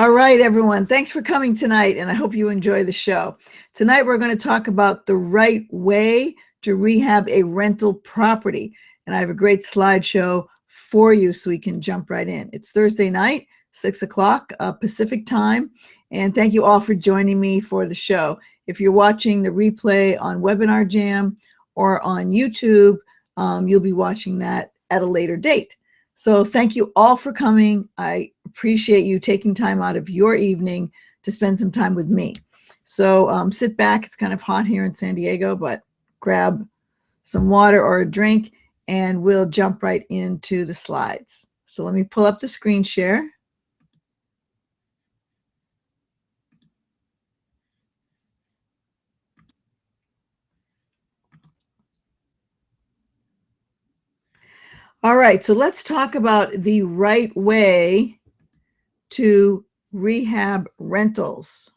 All right, everyone. Thanks for coming tonight, and I hope you enjoy the show. Tonight, we're going to talk about the right way to rehab a rental property. And I have a great slideshow for you so we can jump right in. It's Thursday night, 6 o'clock Pacific time. And thank you all for joining me for the show. If you're watching the replay on Webinar Jam or on YouTube, you'll be watching that at a later date. So thank you all for coming. I appreciate you taking time out of your evening to spend some time with me. So sit back. It's kind of hot here in San Diego, but grab some water or a drink and we'll jump right into the slides. So let me pull up the screen share. All right, so let's talk about the right way to rehab rentals.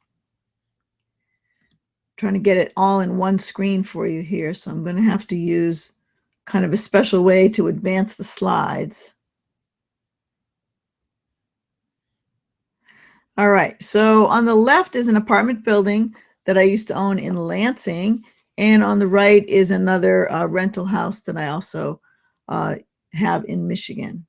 Trying to get it all in one screen for you here, so I'm going to have to use kind of a special way to advance the slides. All right, so on the left is an apartment building that I used to own in Lansing, and on the right is another rental house that I also have in Michigan.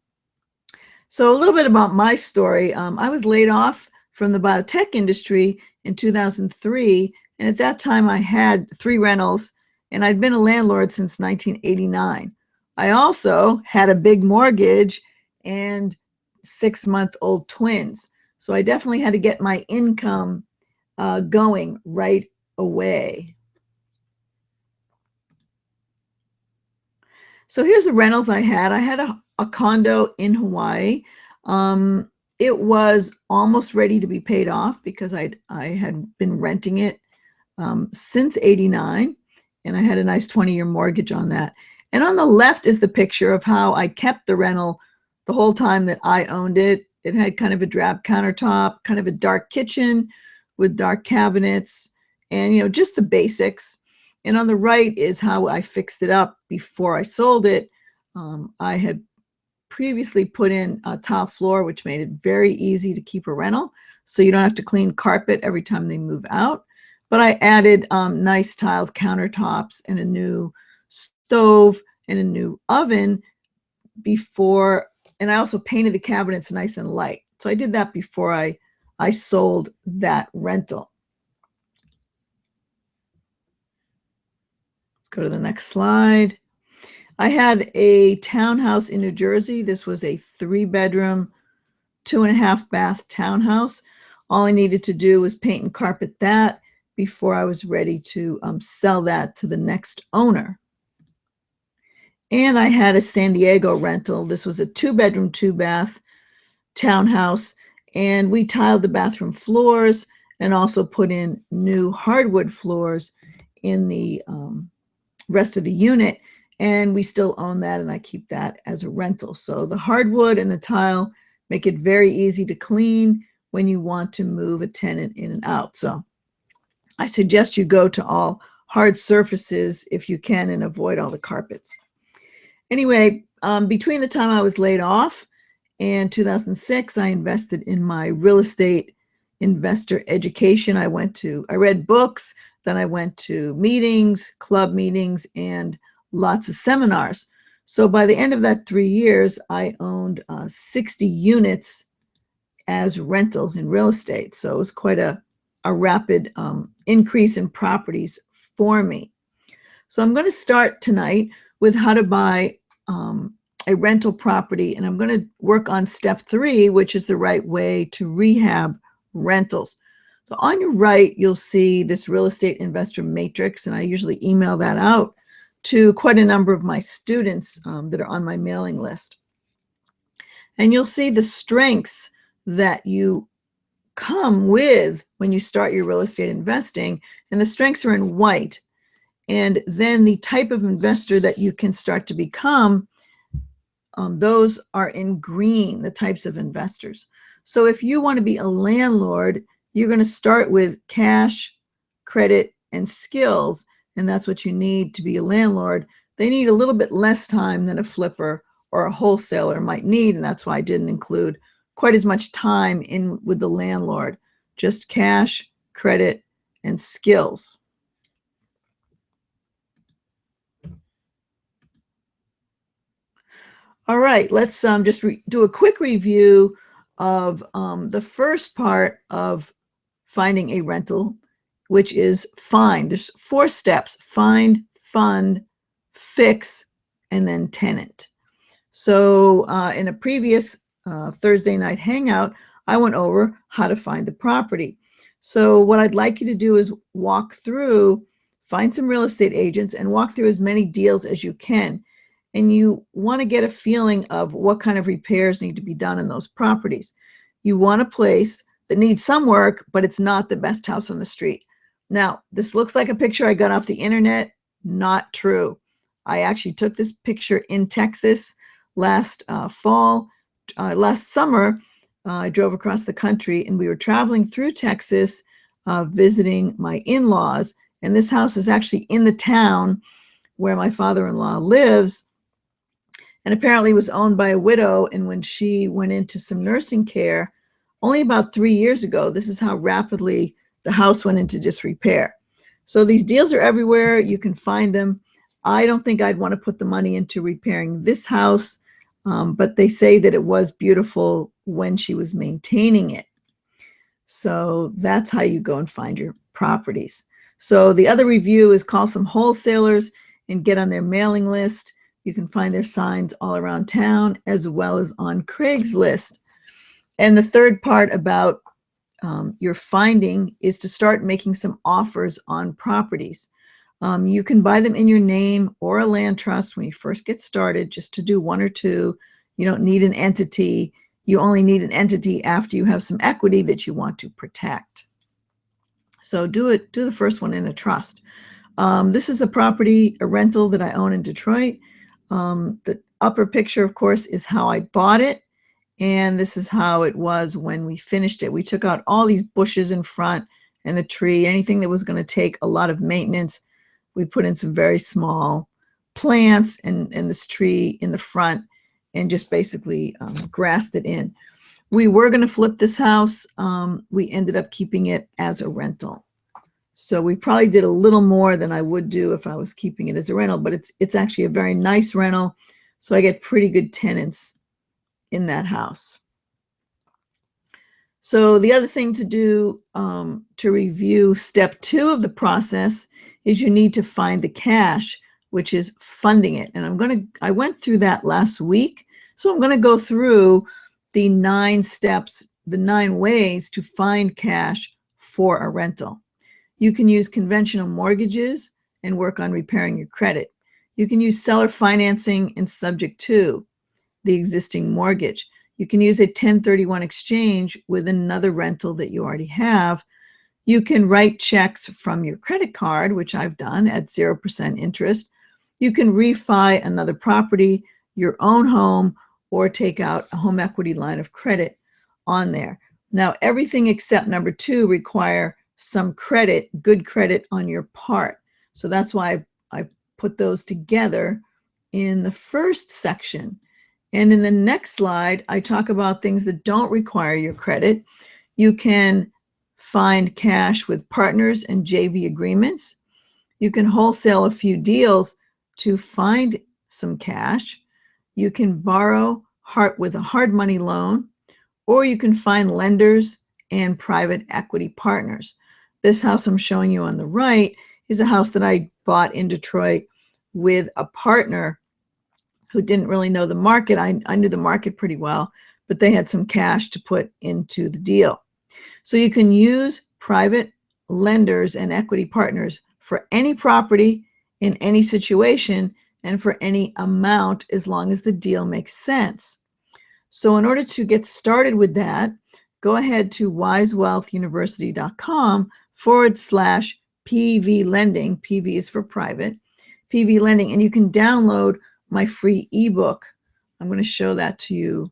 So a little bit about my story. I was laid off from the biotech industry in 2003, and at that time I had 3 rentals, and I'd been a landlord since 1989. I also had a big mortgage and 6-month-old twins. So I definitely had to get my income going right away. So here's the rentals I had. I had a condo in Hawaii. It was almost ready to be paid off because I had been renting it since '89, and I had a nice 20-year mortgage on that. And on the left is the picture of how I kept the rental the whole time that I owned it. It had kind of a drab countertop, kind of a dark kitchen with dark cabinets, and just the basics. And on the right is how I fixed it up before I sold it. I had previously put in a tile floor, which made it very easy to keep a rental, so you don't have to clean carpet every time they move out. But I added nice tiled countertops and a new stove and a new oven before, and I also painted the cabinets nice and light. So I did that before I sold that rental. Let's go to the next slide. I had a townhouse in New Jersey. This was a 3-bedroom, 2.5-bath townhouse. All I needed to do was paint and carpet that before I was ready to sell that to the next owner. And I had a San Diego rental. This was a 2-bedroom, 2-bath townhouse, and we tiled the bathroom floors and also put in new hardwood floors in the rest of the unit. And we still own that, and I keep that as a rental. So the hardwood and the tile make it very easy to clean when you want to move a tenant in and out. So I suggest you go to all hard surfaces if you can and avoid all the carpets. Anyway, between the time I was laid off and 2006, I invested in my real estate investor education. I read books, then I went to meetings, club meetings, and lots of seminars. So by the end of that 3 years, I owned 60 units as rentals in real estate. So it was quite a rapid increase in properties for me. So I'm going to start tonight with how to buy a rental property, and I'm going to work on step 3, which is the right way to rehab rentals. So on your right, you'll see this real estate investor matrix, and I usually email that out to quite a number of my students that are on my mailing list. And you'll see the strengths that you come with when you start your real estate investing, and the strengths are in white. And then the type of investor that you can start to become, those are in green, the types of investors. So if you want to be a landlord, you're going to start with cash, credit, and skills, and that's what you need to be a landlord. They need a little bit less time than a flipper or a wholesaler might need, and that's why I didn't include quite as much time in with the landlord, just cash, credit, and skills. All right, let's just do a quick review of the first part of finding a rental, which is find. There's 4 steps: find, fund, fix, and then tenant. So in a previous Thursday night hangout, I went over how to find the property. So what I'd like you to do is walk through, find some real estate agents and walk through as many deals as you can. And you want to get a feeling of what kind of repairs need to be done in those properties. You want a place that needs some work, but it's not the best house on the street. Now, this looks like a picture I got off the internet. Not true. I actually took this picture in Texas last summer. I drove across the country and we were traveling through Texas, visiting my in-laws. And this house is actually in the town where my father-in-law lives, and apparently was owned by a widow. And when she went into some nursing care only about 3 years ago, this is how rapidly the house went into disrepair. So these deals are everywhere. You can find them. I don't think I'd want to put the money into repairing this house, but they say that it was beautiful when she was maintaining it. So that's how you go and find your properties. So the other review is call some wholesalers and get on their mailing list. You can find their signs all around town as well as on Craigslist. And the third part about your finding is to start making some offers on properties. You can buy them in your name or a land trust when you first get started, just to do 1 or 2. You don't need an entity. You only need an entity after you have some equity that you want to protect. So do the first one in a trust. This is a property, a rental that I own in Detroit. The upper picture, of course, is how I bought it. And this is how it was when we finished it. We took out all these bushes in front and the tree, anything that was going to take a lot of maintenance. We put in some very small plants and this tree in the front and just basically grassed it in. We were going to flip this house. We ended up keeping it as a rental. So we probably did a little more than I would do if I was keeping it as a rental, but it's actually a very nice rental. So I get pretty good tenants in that house. So the other thing to do to review step 2 of the process is you need to find the cash, which is funding it. And I went through that last week. So I'm going to go through the 9 steps, the 9 ways to find cash for a rental. You can use conventional mortgages and work on repairing your credit. You can use seller financing and subject to the existing mortgage. You can use a 1031 exchange with another rental that you already have. You can write checks from your credit card, which I've done at 0% interest. You can refi another property, your own home, or take out a home equity line of credit on there. Now, everything except number 2 require some credit, good credit on your part. So that's why I put those together in the first section. And in the next slide, I talk about things that don't require your credit. You can find cash with partners and JV agreements. You can wholesale a few deals to find some cash. You can borrow with a hard money loan, or you can find lenders and private equity partners. This house I'm showing you on the right is a house that I bought in Detroit with a partner who didn't really know the market. I knew the market pretty well, but they had some cash to put into the deal. So you can use private lenders and equity partners for any property in any situation and for any amount as long as the deal makes sense. So in order to get started with that, go ahead to wisewealthuniversity.com/PV lending. PV is for private, PV lending, and you can download my free ebook. I'm going to show that to you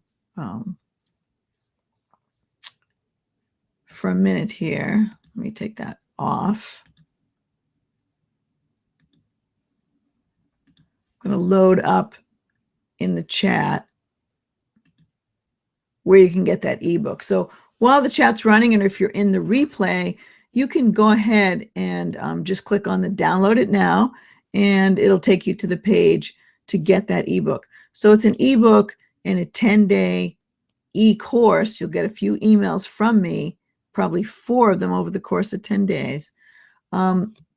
for a minute here. Let me take that off. I'm going to load up in the chat where you can get that ebook. So while the chat's running, and if you're in the replay, you can go ahead and just click on the download it now, and it'll take you to the page to get that ebook. So it's an ebook and a 10-day e-course. You'll get a few emails from me, probably 4 of them over the course of 10 days,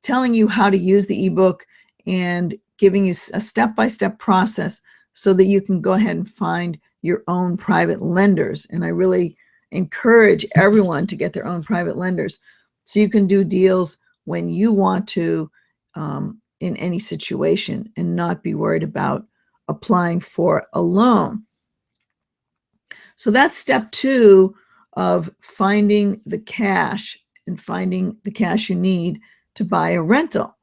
telling you how to use the ebook and giving you a step-by-step process so that you can go ahead and find your own private lenders. And I really encourage everyone to get their own private lenders so you can do deals when you want to, in any situation, and not be worried about applying for a loan. So that's step 2 of finding the cash and finding the cash you need to buy a rental.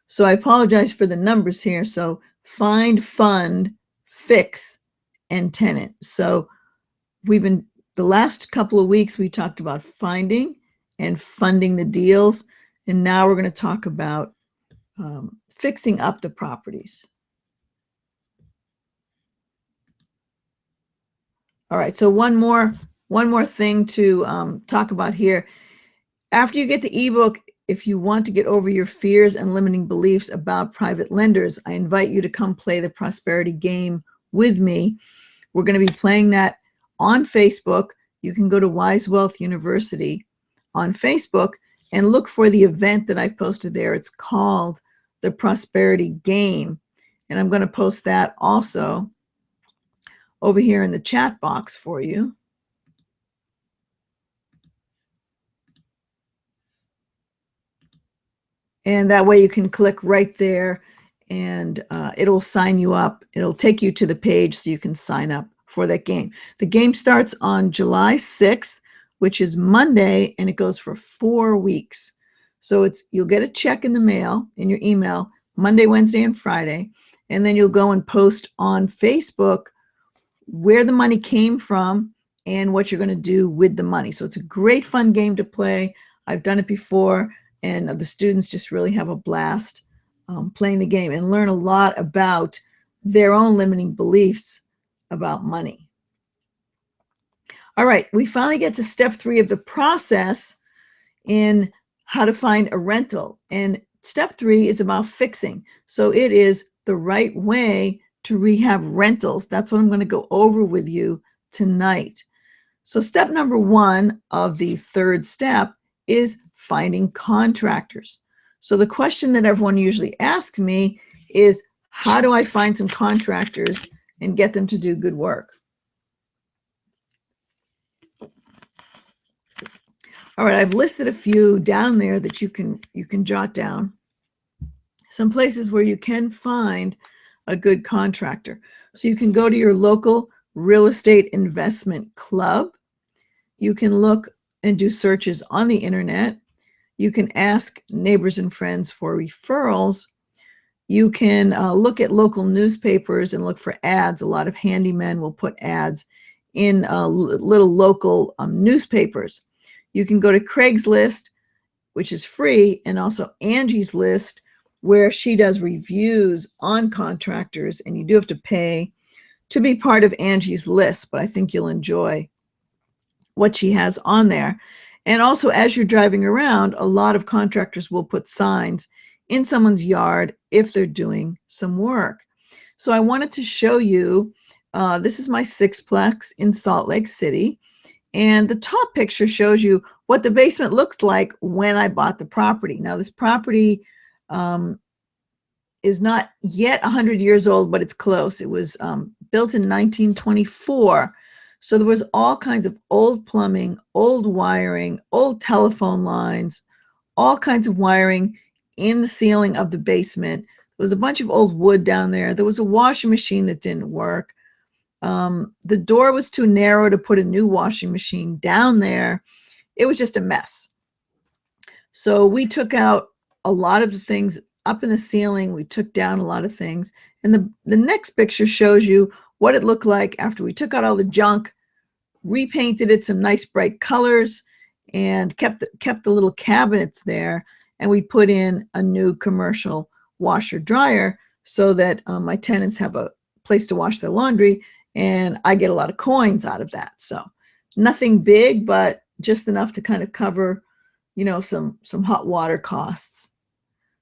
So I apologize for the numbers here. So find, fund, fix, and tenant. So the last couple of weeks, we talked about finding and funding the deals. And now we're going to talk about fixing up the properties. All right, so one more thing to talk about here. After you get the ebook, if you want to get over your fears and limiting beliefs about private lenders, I invite you to come play the prosperity game with me. We're going to be playing that on Facebook. You can go to Wise Wealth University on Facebook and look for the event that I've posted there. It's called the Prosperity Game. And I'm going to post that also over here in the chat box for you. And that way you can click right there and it'll sign you up. It'll take you to the page so you can sign up for that game. The game starts on July 6th, which is Monday, and it goes for 4 weeks. So you'll get a check in the mail, in your email, Monday, Wednesday, and Friday. And then you'll go and post on Facebook where the money came from and what you're going to do with the money. So it's a great fun game to play. I've done it before, and the students just really have a blast playing the game and learn a lot about their own limiting beliefs about money. All right, we finally get to step 3 of the process in how to find a rental. And step 3 is about fixing. So it is the right way to rehab rentals. That's what I'm going to go over with you tonight. So step number 1 of the 3rd step is finding contractors. So the question that everyone usually asks me is, how do I find some contractors and get them to do good work? All right, I've listed a few down there that you can jot down. Some places where you can find a good contractor. So you can go to your local real estate investment club. You can look and do searches on the internet. You can ask neighbors and friends for referrals. You can look at local newspapers and look for ads. A lot of handymen will put ads in little local newspapers. You can go to Craigslist, which is free, and also Angie's List, where she does reviews on contractors, and you do have to pay to be part of Angie's List, but I think you'll enjoy what she has on there. And also, as you're driving around, a lot of contractors will put signs in someone's yard if they're doing some work. So I wanted to show you, this is my sixplex in Salt Lake City. And the top picture shows you what the basement looks like when I bought the property. Now, this property is not yet 100 years old, but it's close. It was built in 1924. So there was all kinds of old plumbing, old wiring, old telephone lines, all kinds of wiring in the ceiling of the basement. There was a bunch of old wood down there. There was a washing machine that didn't work. The door was too narrow to put a new washing machine down there. It was just a mess. So we took out a lot of the things up in the ceiling. We took down a lot of things. And the next picture shows you what it looked like after we took out all the junk, repainted it some nice bright colors, and kept the little cabinets there. And we put in a new commercial washer dryer so that my tenants have a place to wash their laundry and I get a lot of coins out of that. So nothing big, but just enough to kind of cover, you know, some hot water costs.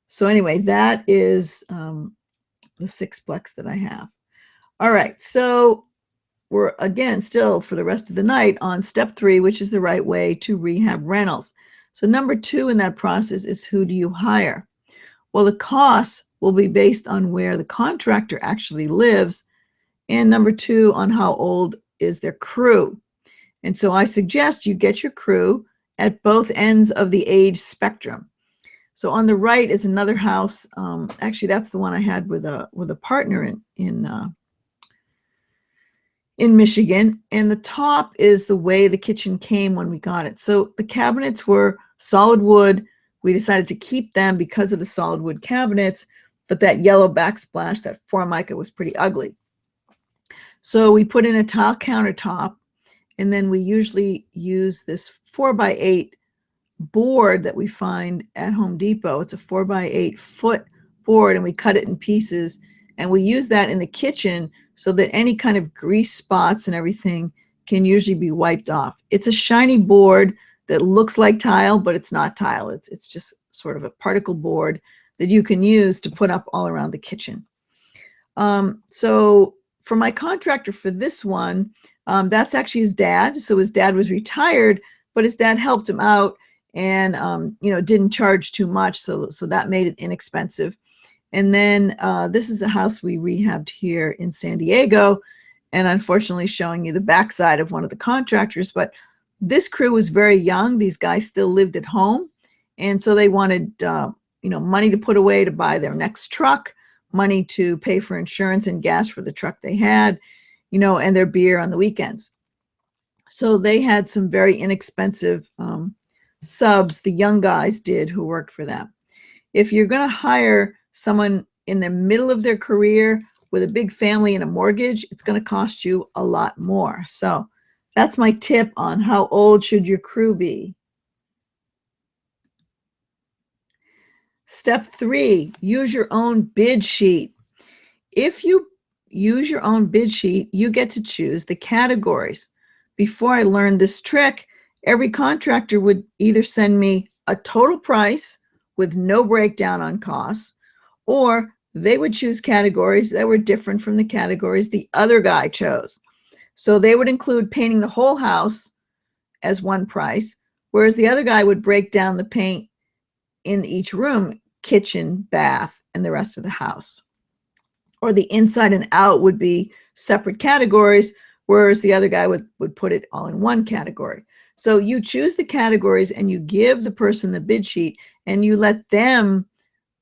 So anyway, that is the sixplex that I have. All right, so we're again still for the rest of the night on step 3, which is the right way to rehab rentals. So number 2 in that process is, who do you hire? Well, the costs will be based on where the contractor actually lives, and number 2, on how old is their crew. And so I suggest you get your crew at both ends of the age spectrum. So on the right is another house. Actually, that's the one I had with a partner in Michigan. And the top is the way the kitchen came when we got it. So the cabinets were solid wood. We decided to keep them because of the solid wood cabinets, but that yellow backsplash, that Formica, was pretty ugly. So we put in a tile countertop, and then we usually use this 4x8 board that we find at Home Depot. It's a 4x8 foot board, and we cut it in pieces, and we use that in the kitchen so that any kind of grease spots and everything can usually be wiped off. It's a shiny board that looks like tile, but it's not tile. It's just sort of a particle board that you can use to put up all around the kitchen. So for my contractor for this one, that's actually his dad. So his dad was retired, but his dad helped him out and didn't charge too much, so that made it inexpensive. And then this is a house we rehabbed here in San Diego, and unfortunately showing you the backside of one of the contractors. But this crew was very young. These guys still lived at home, and so they wanted money to put away to buy their next truck, money to pay for insurance and gas for the truck they had, and their beer on the weekends. So they had some very inexpensive subs, the young guys did, who worked for them. If you're going to hire someone in the middle of their career with a big family and a mortgage, it's going to cost you a lot more. So that's my tip on how old should your crew be. Step 3, use your own bid sheet. If you use your own bid sheet, you get to choose the categories. Before I learned this trick, every contractor would either send me a total price with no breakdown on costs, or they would choose categories that were different from the categories the other guy chose. So they would include painting the whole house as one price, whereas the other guy would break down the paint in each room, kitchen, bath, and the rest of the house. Or the inside and out would be separate categories, whereas the other guy would put it all in one category. So you choose the categories and you give the person the bid sheet, and you let them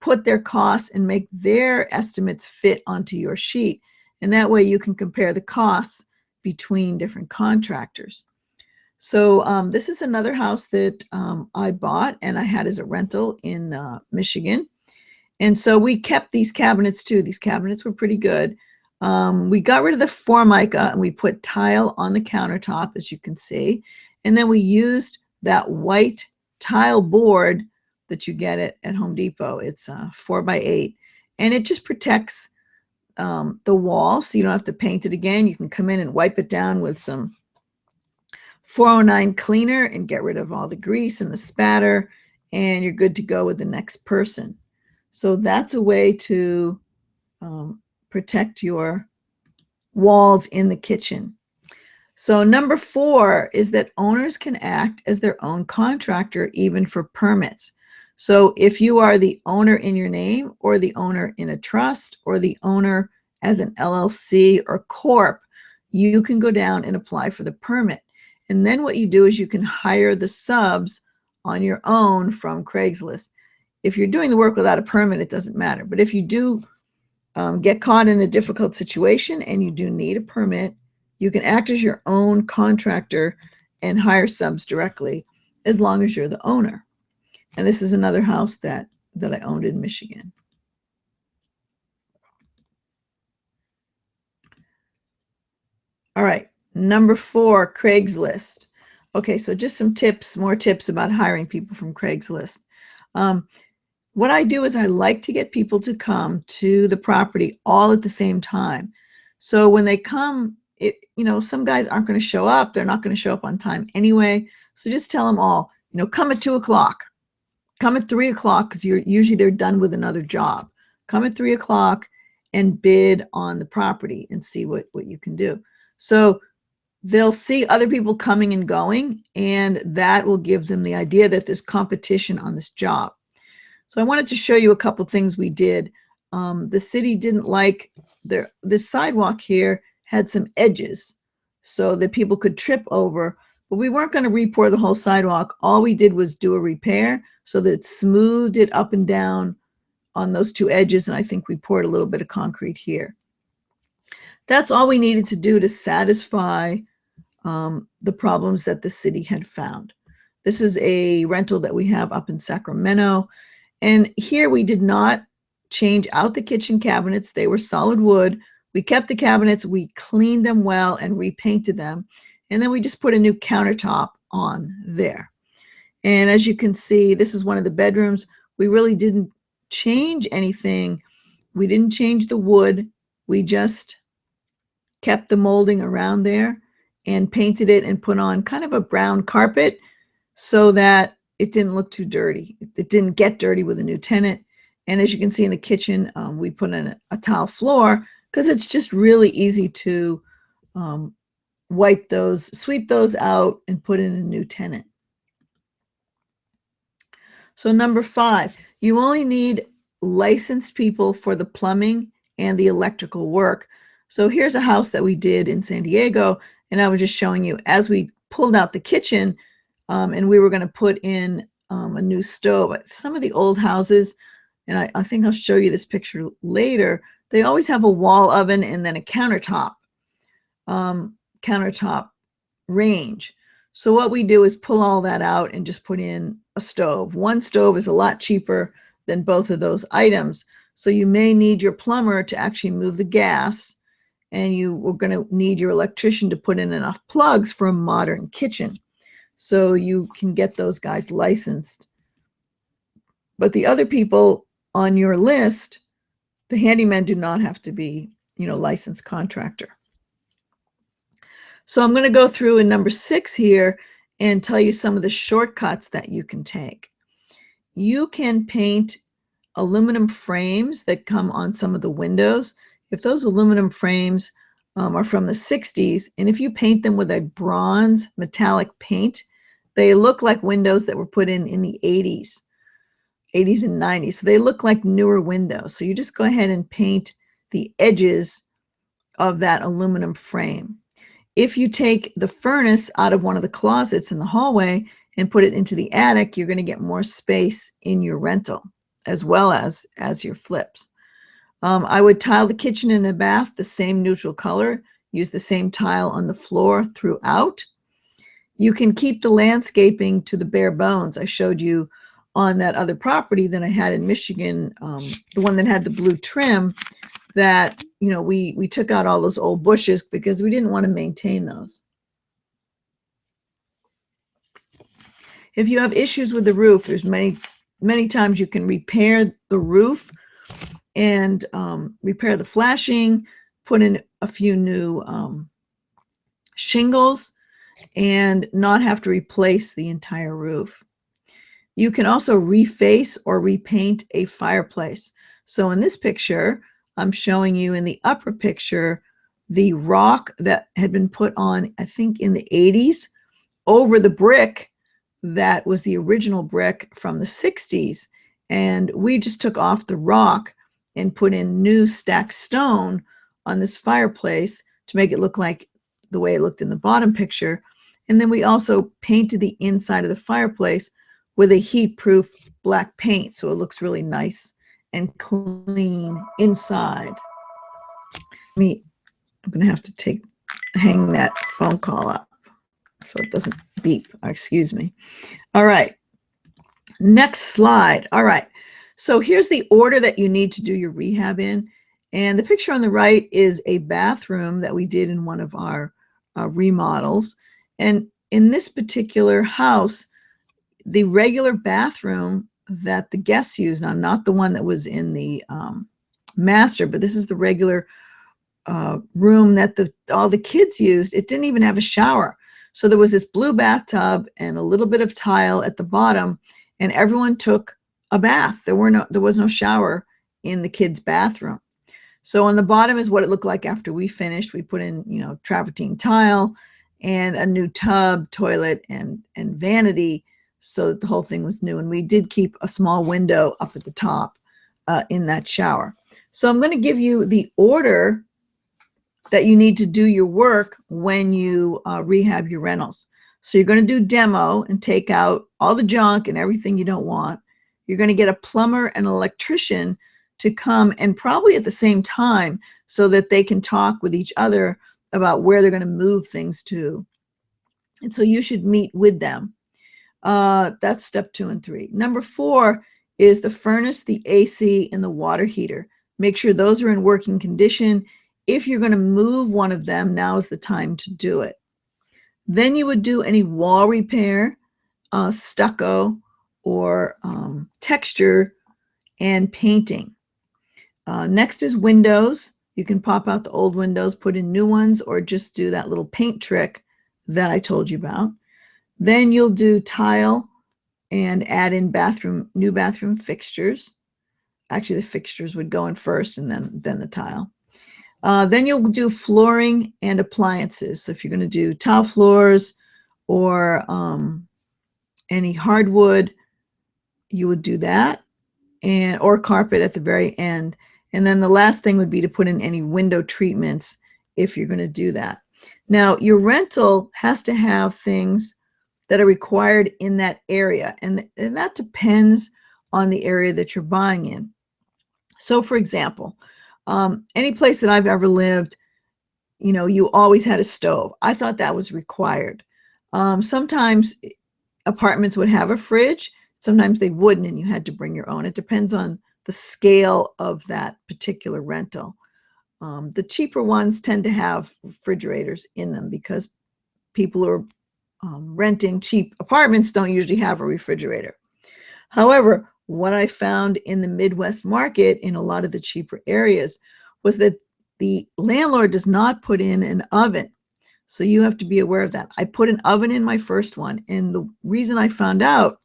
put their costs and make their estimates fit onto your sheet. And that way you can compare the costs between different contractors. So this is another house that I bought and I had as a rental in Michigan. And so we kept these cabinets too. These cabinets were pretty good. We got rid of the Formica and we put tile on the countertop, as you can see. And then we used that white tile board that you get at Home Depot. It's 4x8, and it just protects the wall, so you don't have to paint it again. You can come in and wipe it down with some 409 cleaner and get rid of all the grease and the spatter, and you're good to go with the next person. So that's a way to protect your walls in the kitchen. So number 4 is that owners can act as their own contractor even for permits. So if you are the owner in your name, or the owner in a trust, or the owner as an LLC or corp, you can go down and apply for the permit. And then what you do is you can hire the subs on your own from Craigslist. If you're doing the work without a permit, it doesn't matter. But if you do get caught in a difficult situation and you do need a permit, you can act as your own contractor and hire subs directly, as long as you're the owner. And this is another house that I owned in Michigan. All right, number 4, Craigslist. Okay, so just some tips, more tips about hiring people from Craigslist. What I do is I like to get people to come to the property all at the same time. So when they come, some guys aren't going to show up. They're not going to show up on time anyway. So just tell them all, come at 2 o'clock, come at 3 o'clock, because usually they're done with another job. Come at 3 o'clock and bid on the property and see what you can do. So they'll see other people coming and going, and that will give them the idea that there's competition on this job. So I wanted to show you a couple things we did. The city didn't like this sidewalk here had some edges so that people could trip over, but we weren't going to re-pour the whole sidewalk. All we did was do a repair so that it smoothed it up and down on those 2 edges, and I think we poured a little bit of concrete here. That's all we needed to do to satisfy the problems that the city had found. This is a rental that we have up in Sacramento, and here we did not change out the kitchen cabinets. They were solid wood. We kept the cabinets, we cleaned them well and repainted them, and then we just put a new countertop on there. And as you can see, this is one of the bedrooms. We really didn't change anything. We didn't change the wood. We just kept the molding around there and painted it and put on kind of a brown carpet so that it didn't look too dirty. It didn't get dirty with a new tenant. And as you can see in the kitchen, we put in a tile floor because it's just really easy to sweep those out and put in a new tenant. So number 5, you only need licensed people for the plumbing and the electrical work. So here's a house that we did in San Diego, and I was just showing you as we pulled out the kitchen and we were going to put in a new stove. Some of the old houses, and I think I'll show you this picture later, they always have a wall oven and then a countertop range. So what we do is pull all that out and just put in a stove. One stove is a lot cheaper than both of those items. So you may need your plumber to actually move the gas, and you are going to need your electrician to put in enough plugs for a modern kitchen. So you can get those guys licensed. But the other people on your list, the handymen do not have to be, licensed contractor. So I'm going to go through in number 6 here and tell you some of the shortcuts that you can take. You can paint aluminum frames that come on some of the windows. If those aluminum frames are from the 60s, and if you paint them with a bronze metallic paint, they look like windows that were put in the 80s and 90s. So they look like newer windows. So you just go ahead and paint the edges of that aluminum frame. If you take the furnace out of one of the closets in the hallway and put it into the attic, you're going to get more space in your rental as well as your flips. I would tile the kitchen and the bath the same neutral color, use the same tile on the floor throughout. You can keep the landscaping to the bare bones. I showed you on that other property that I had in Michigan, the one that had the blue trim, that we took out all those old bushes because we didn't want to maintain those. If you have issues with the roof, there's many times you can repair the roof and repair the flashing, put in a few new shingles, and not have to replace the entire roof. You can also reface or repaint a fireplace. So in this picture, I'm showing you in the upper picture the rock that had been put on, I think in the 80s, over the brick that was the original brick from the 60s. And we just took off the rock and put in new stacked stone on this fireplace to make it look like the way it looked in the bottom picture. And then we also painted the inside of the fireplace with a heat-proof black paint, so it looks really nice and clean inside. I'm going to have to hang that phone call up so it doesn't beep. Excuse me. All right. Next slide. All right. So here's the order that you need to do your rehab in. And the picture on the right is a bathroom that we did in one of our remodels. And in this particular house, the regular bathroom that the guests use, now not the one that was in the master, but this is the regular room that all the kids used, it didn't even have a shower. So there was this blue bathtub and a little bit of tile at the bottom, and everyone took a bath. There was no shower in the kids' bathroom. So on the bottom is what it looked like after we finished. We put in, travertine tile and a new tub, toilet, and vanity, so that the whole thing was new. And we did keep a small window up at the top in that shower. So I'm going to give you the order that you need to do your work when you rehab your rentals. So you're going to do demo and take out all the junk and everything you don't want. You're going to get a plumber and an electrician to come, and probably at the same time, so that they can talk with each other about where they're going to move things to. And so you should meet with them. That's step 2 and 3. Number 4 is the furnace, the AC, and the water heater. Make sure those are in working condition. If you're going to move one of them, now is the time to do it. Then you would do any wall repair, stucco, or texture and painting. Next is windows. You can pop out the old windows, put in new ones, or just do that little paint trick that I told you about. Then you'll do tile and add in new bathroom fixtures. Actually, the fixtures would go in first, and then the tile. Then you'll do flooring and appliances. So if you're going to do tile floors or any hardwood, you would do that, or carpet at the very end. And then the last thing would be to put in any window treatments if you're going to do that. Now, your rental has to have things that are required in that area, and that depends on the area that you're buying in. So, for example, any place that I've ever lived, you always had a stove. I thought that was required. Sometimes apartments would have a fridge. Sometimes they wouldn't, and you had to bring your own. It depends on the scale of that particular rental. The cheaper ones tend to have refrigerators in them because people who are renting cheap apartments don't usually have a refrigerator. However, what I found in the Midwest market in a lot of the cheaper areas was that the landlord does not put in an oven. So you have to be aware of that. I put an oven in my first one, and the reason I found out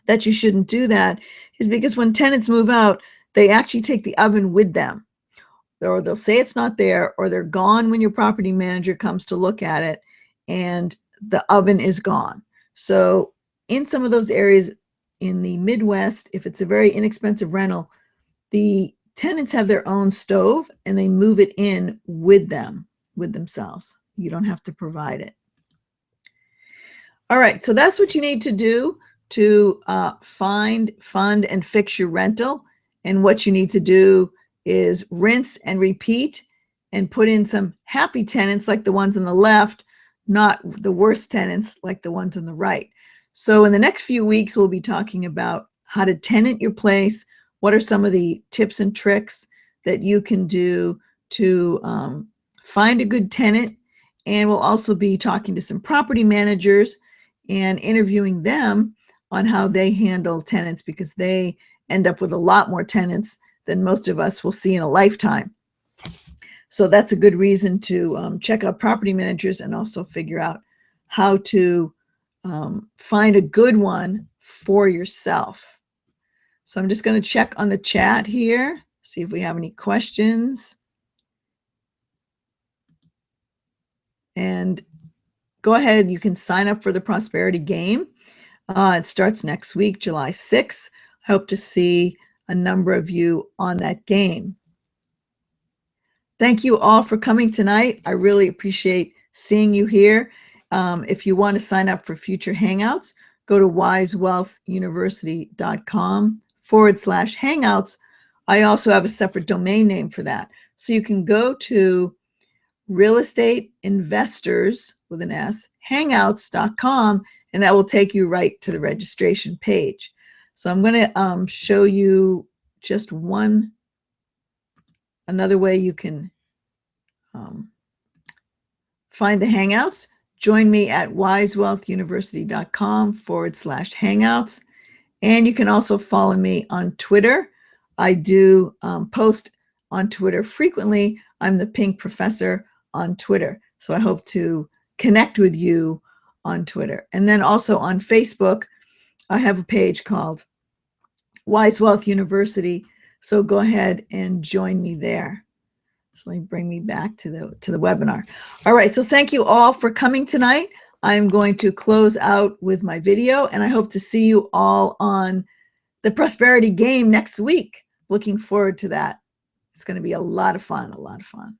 that you shouldn't do that is because when tenants move out, they actually take the oven with them. Or they'll say it's not there, or they're gone when your property manager comes to look at it, and the oven is gone. So in some of those areas in the Midwest, if it's a very inexpensive rental, the tenants have their own stove and they move it in with themselves. You don't have to provide it. All right, so that's what you need to do to find, fund, and fix your rental. And what you need to do is rinse and repeat and put in some happy tenants like the ones on the left, not the worst tenants like the ones on the right. So in the next few weeks, we'll be talking about how to tenant your place. What are some of the tips and tricks that you can do to find a good tenant? And we'll also be talking to some property managers and interviewing them on how they handle tenants, because they end up with a lot more tenants than most of us will see in a lifetime. So that's a good reason to check out property managers and also figure out how to find a good one for yourself. So I'm just going to check on the chat here, see if we have any questions. And go ahead, you can sign up for the Prosperity Game. It starts next week, July 6th. I hope to see a number of you on that game. Thank you all for coming tonight. I really appreciate seeing you here. If you want to sign up for future Hangouts, go to wisewealthuniversity.com/Hangouts. I also have a separate domain name for that. So you can go to Real Estate Investors with an S, hangouts.com, and that will take you right to the registration page. So I'm going to show you just another way you can find the Hangouts. Join me at wisewealthuniversity.com/Hangouts. And you can also follow me on Twitter. I do post on Twitter frequently I'm the Pink Professor on Twitter. So I hope to connect with you on Twitter. And then also on Facebook, I have a page called Wise Wealth University. So go ahead and join me there. So let me bring me back to the webinar. All right, so thank you all for coming tonight. I'm going to close out with my video, and I hope to see you all on the Prosperity Game next week. Looking forward to that. It's going to be a lot of fun, a lot of fun.